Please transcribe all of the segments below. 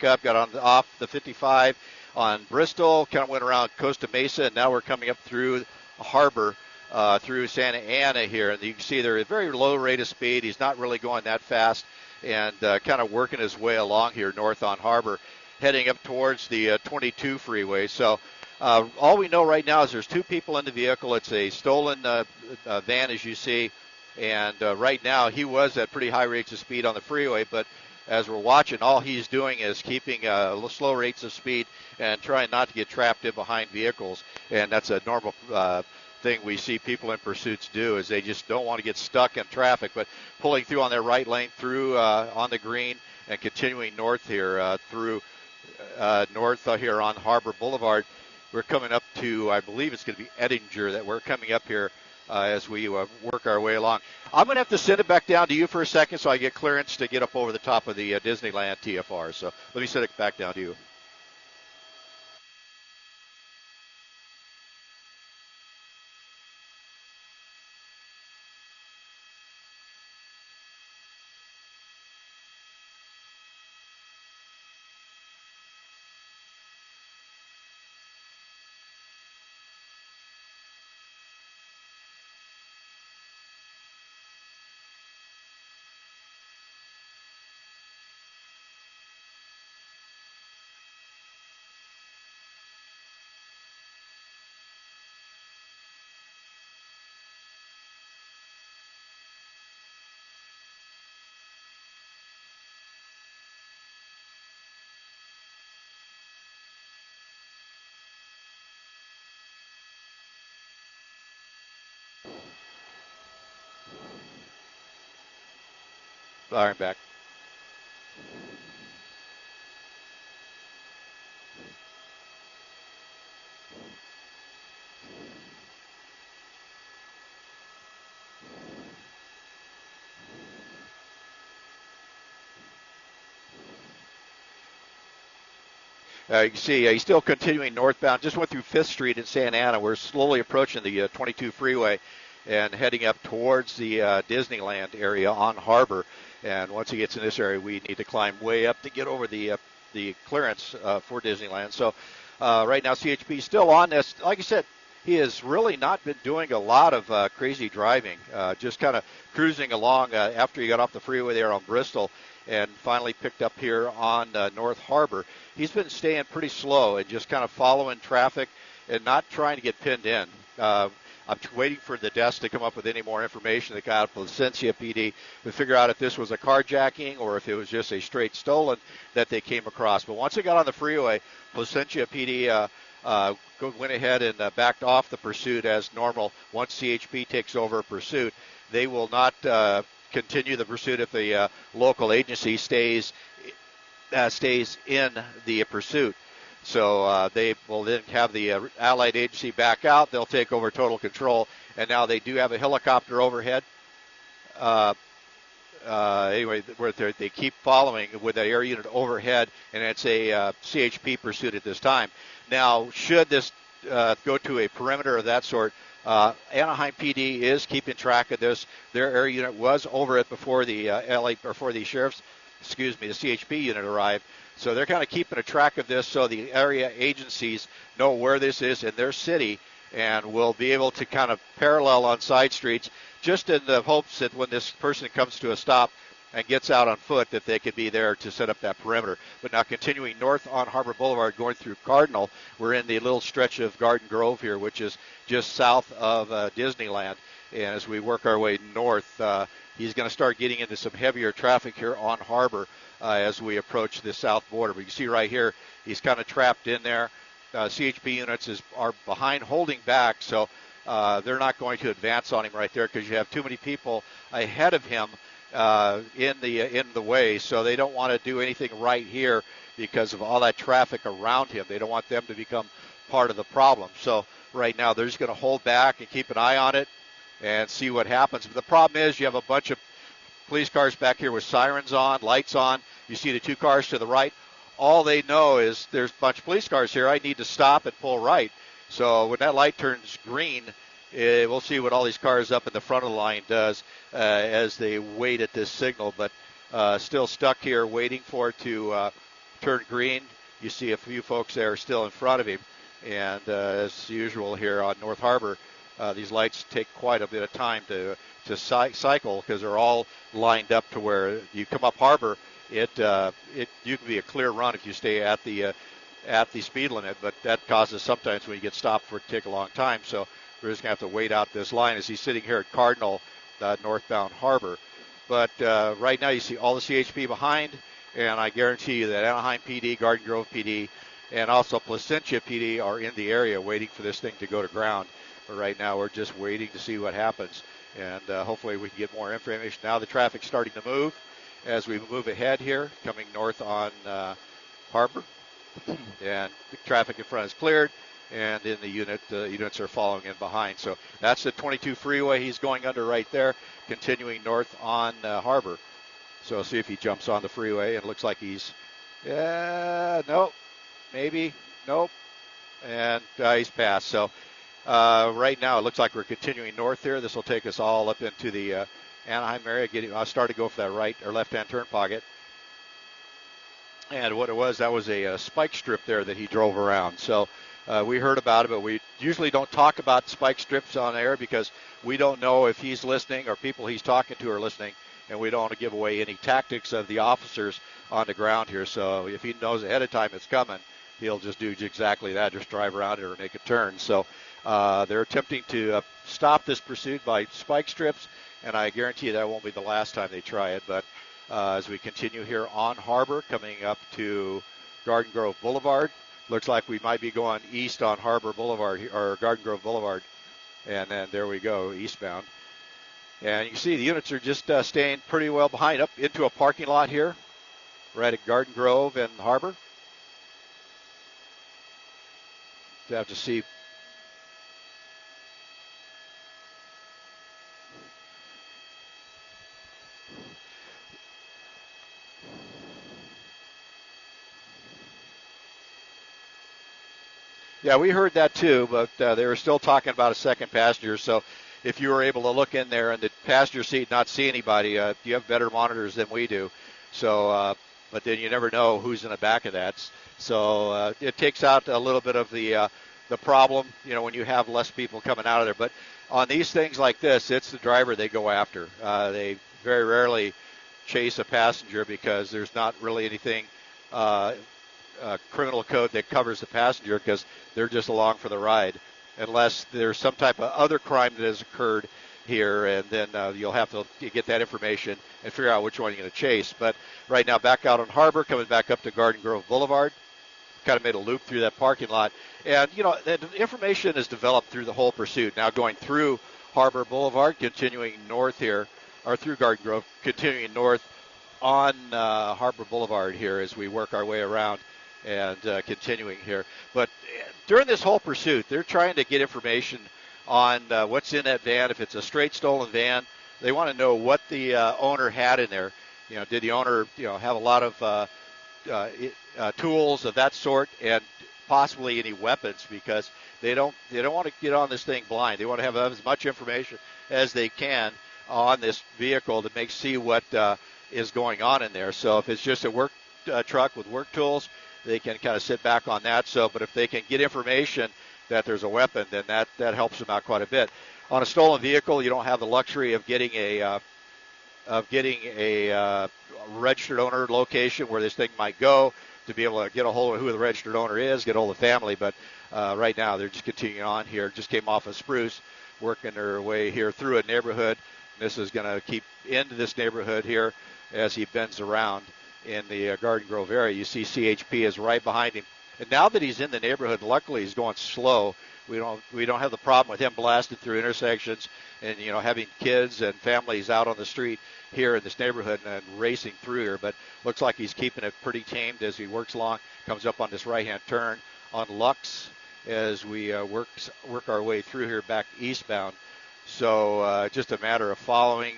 back up, got on off the 55 on Bristol, kind of went around Costa Mesa, and now we're coming up through Harbor, through Santa Ana here. And you can see they're at a very low rate of speed. He's not really going that fast, and kind of working his way along here north on Harbor, heading up towards the 22 freeway. So all we know right now is there's two people in the vehicle. It's a stolen van, as you see. And right now he was at pretty high rates of speed on the freeway, but as we're watching, all he's doing is keeping slow rates of speed and trying not to get trapped in behind vehicles. And that's a normal thing we see people in pursuits do, is they just don't want to get stuck in traffic, but pulling through on their right lane through on the green and continuing north here through north here on Harbor Boulevard. We're coming up to, I believe it's going to be Ettinger that we're coming up here as we work our way along. I'm going to have to send it back down to you for a second so I get clearance to get up over the top of the Disneyland TFR. So let me send it back down to you. Firing back. You can see he's still continuing northbound. Just went through 5th Street in Santa Ana. We're slowly approaching the 22 freeway and heading up towards the Disneyland area on Harbor. And once he gets in this area, we need to climb way up to get over the clearance for Disneyland. So right now, CHP is still on this. Like I said, he has really not been doing a lot of crazy driving, just kind of cruising along after he got off the freeway there on Bristol and finally picked up here on North Harbor. He's been staying pretty slow and just kind of following traffic and not trying to get pinned in. I'm waiting for the desk to come up with any more information that got out of Placentia PD to figure out if this was a carjacking or if it was just a straight stolen that they came across. But once it got on the freeway, Placentia PD went ahead and backed off the pursuit as normal. Once CHP takes over pursuit, they will not continue the pursuit if the local agency stays in the pursuit. So they will then have the allied agency back out. They'll take over total control. And now they do have a helicopter overhead. Anyway, where they keep following with the air unit overhead, and it's a CHP pursuit at this time. Now, should this go to a perimeter of that sort, Anaheim PD is keeping track of this. Their air unit was over it before the the CHP unit arrived. So they're kind of keeping a track of this so the area agencies know where this is in their city and will be able to kind of parallel on side streets, just in the hopes that when this person comes to a stop and gets out on foot, that they could be there to set up that perimeter. But now continuing north on Harbor Boulevard, going through Cardinal, we're in the little stretch of Garden Grove here, which is just south of Disneyland. And as we work our way north, he's going to start getting into some heavier traffic here on Harbor as we approach the south border. But you can see right here, he's kind of trapped in there. CHP units are behind, holding back, so they're not going to advance on him right there because you have too many people ahead of him in the way. So they don't want to do anything right here because of all that traffic around him. They don't want them to become part of the problem. So right now they're just going to hold back and keep an eye on it and see what happens. But the problem is you have a bunch of police cars back here with sirens on, lights on. You see the two cars to the right. All they know is there's a bunch of police cars here. I need to stop and pull right. So when that light turns green, we'll see what all these cars up in the front of the line does as they wait at this signal. But still stuck here waiting for it to turned green, you see a few folks there still in front of him. And as usual here on North Harbor, these lights take quite a bit of time to cycle because they're all lined up to where you come up harbor. You can be a clear run if you stay at the speed limit, but that causes sometimes when you get stopped for it to take a long time. So we're just going to have to wait out this line as he's sitting here at Cardinal, northbound harbor. But right now you see all the CHP behind, and I guarantee you that Anaheim PD, Garden Grove PD, and also Placentia PD are in the area waiting for this thing to go to ground. But right now we're just waiting to see what happens, and hopefully we can get more information. Now the traffic's starting to move as we move ahead here, coming north on Harbor, and the traffic in front is cleared, and in the units are following in behind. So that's the 22 freeway he's going under right there, continuing north on Harbor. So see if he jumps on the freeway, and it looks like he's, nope, maybe, nope, and he's passed. So right now it looks like we're continuing north here. This will take us all up into the Anaheim area. I'll start to go for that right or left-hand turn pocket. And what it was, that was a spike strip there that he drove around. So we heard about it, but we usually don't talk about spike strips on air because we don't know if he's listening or people he's talking to are listening, and we don't want to give away any tactics of the officers on the ground here. So if he knows ahead of time it's coming, he'll just do exactly that, just drive around it or make a turn. So they're attempting to stop this pursuit by spike strips, and I guarantee you that won't be the last time they try it. But as we continue here on Harbor, coming up to Garden Grove Boulevard, looks like we might be going east on Harbor Boulevard, or Garden Grove Boulevard, and then there we go, eastbound. And you can see the units are just staying pretty well behind, up into a parking lot here, right at Garden Grove and Harbor. You have to see. Yeah, we heard that too, but they were still talking about a second passenger. So if you were able to look in there in the passenger seat, not see anybody, you have better monitors than we do. So, but then you never know who's in the back of that. So it takes out a little bit of the problem, when you have less people coming out of there. But on these things like this, it's the driver they go after. They very rarely chase a passenger because there's not really anything criminal code that covers the passenger because they're just along for the ride, unless there's some type of other crime that has occurred here, and then you'll have to get that information and figure out which one you're going to chase. But right now, back out on Harbor, coming back up to Garden Grove Boulevard, kind of made a loop through that parking lot. And, the information is developed through the whole pursuit. Now going through Harbor Boulevard, continuing north here, or through Garden Grove, continuing north on Harbor Boulevard here as we work our way around and continuing here. But during this whole pursuit, they're trying to get information on what's in that van. If it's a straight stolen van, they want to know what the owner had in there. Did the owner, have a lot of tools of that sort, and possibly any weapons, because they don't want to get on this thing blind. They want to have as much information as they can on this vehicle to see what is going on in there. So if it's just a work truck with work tools, they can kind of sit back on that. So, but if they can get information that there's a weapon, then that helps them out quite a bit. On a stolen vehicle, you don't have the luxury of getting a registered owner location where this thing might go to be able to get a hold of who the registered owner is, get a hold of the family. But right now they're just continuing on here. Just came off of Spruce, working their way here through a neighborhood. This is going to keep into this neighborhood here as he bends around in the Garden Grove area. You see CHP is right behind him. And now that he's in the neighborhood, luckily he's going slow. We don't have the problem with him blasting through intersections and having kids and families out on the street here in this neighborhood and racing through here. But looks like he's keeping it pretty tamed as he works along. Comes up on this right-hand turn on Lux as we work our way through here back eastbound. So just a matter of following.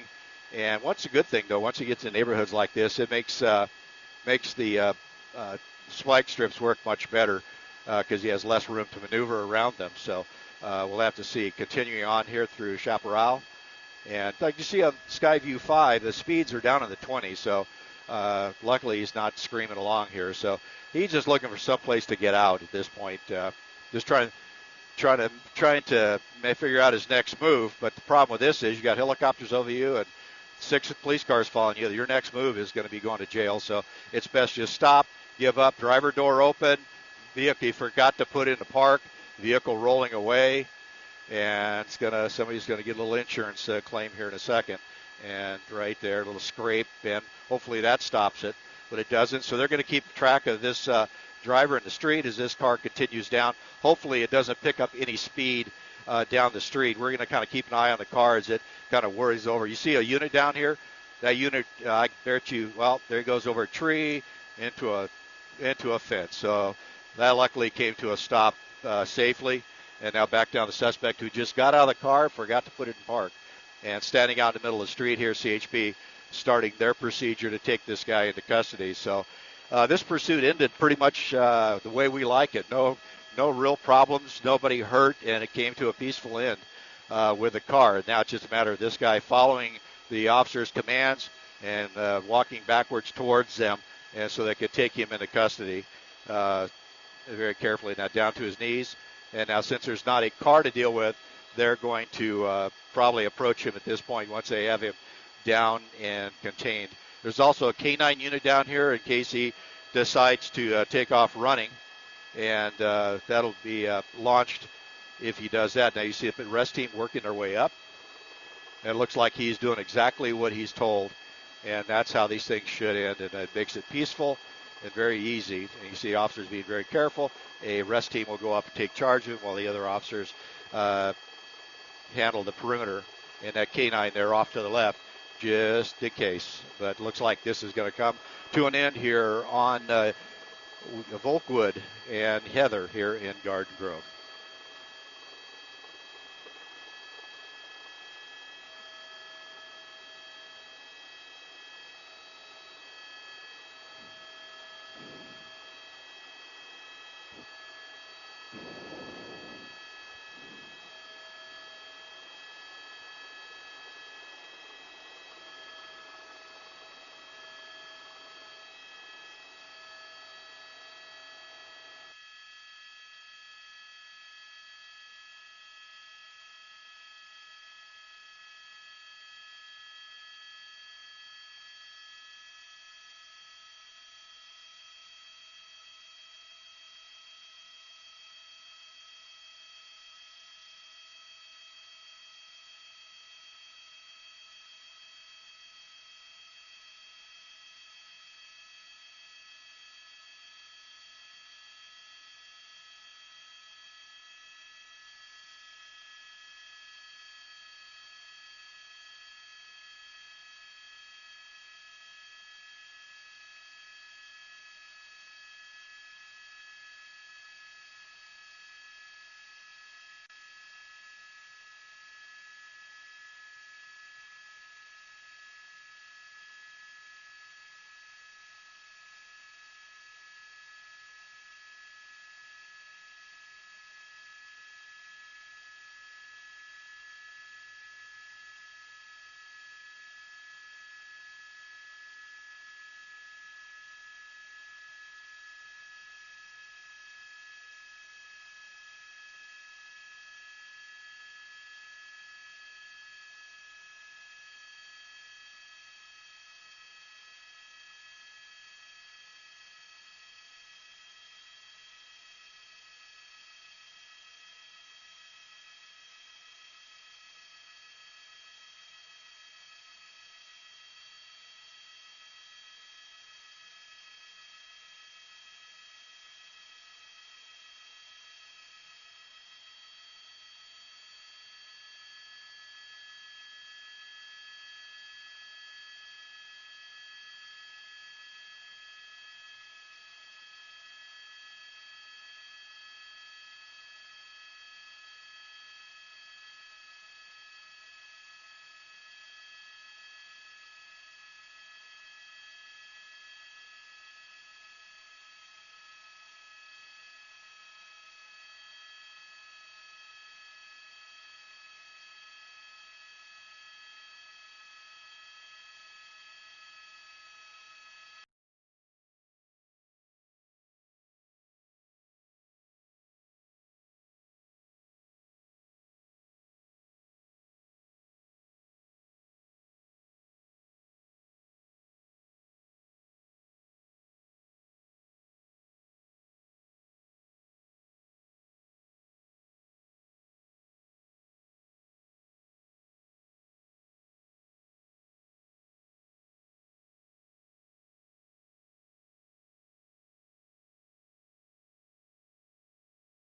And what's a good thing, though, once he gets in neighborhoods like this, it makes the spike strips work much better because he has less room to maneuver around them. So we'll have to see. Continuing on here through Chaparral. And like you see on Skyview 5, the speeds are down in the 20s. So Luckily, he's not screaming along here, so he's just looking for some place to get out at this point. Just trying to figure out his next move. But the problem with this is you got helicopters over you and 6 police cars following you. Your next move is going to be going to jail. So it's best just stop, give up, driver door open, vehicle you forgot to put in the park, vehicle rolling away, and somebody's gonna get a little insurance claim here in a second. And right there, a little scrape, and hopefully that stops it, but it doesn't. So they're going to keep track of this driver in the street as this car continues down. Hopefully it doesn't pick up any speed down the street. We're going to kind of keep an eye on the car as it kind of worries over. You see a unit down here? That unit, I bet you, well, there it goes over a tree into a fence. So that luckily came to a stop safely. And now back down the suspect who just got out of the car, forgot to put it in park. And standing out in the middle of the street here, CHP starting their procedure to take this guy into custody. So this pursuit ended pretty much the way we like it. No real problems, nobody hurt, and it came to a peaceful end with the car. Now it's just a matter of this guy following the officer's commands and walking backwards towards them, and so they could take him into custody very carefully. Now down to his knees, and now since there's not a car to deal with, they're going to probably approach him at this point once they have him down and contained. There's also a K9 unit down here in case he decides to take off running, and that'll be launched if he does that. Now you see the rest team working their way up, and it looks like he's doing exactly what he's told, and that's how these things should end, and it makes it peaceful and very easy. And you see officers being very careful. A rest team will go up and take charge of him while the other officers handle the perimeter, and that K9 there off to the left just in case. But looks like this is going to come to an end here on Volkwood and Heather here in Garden Grove.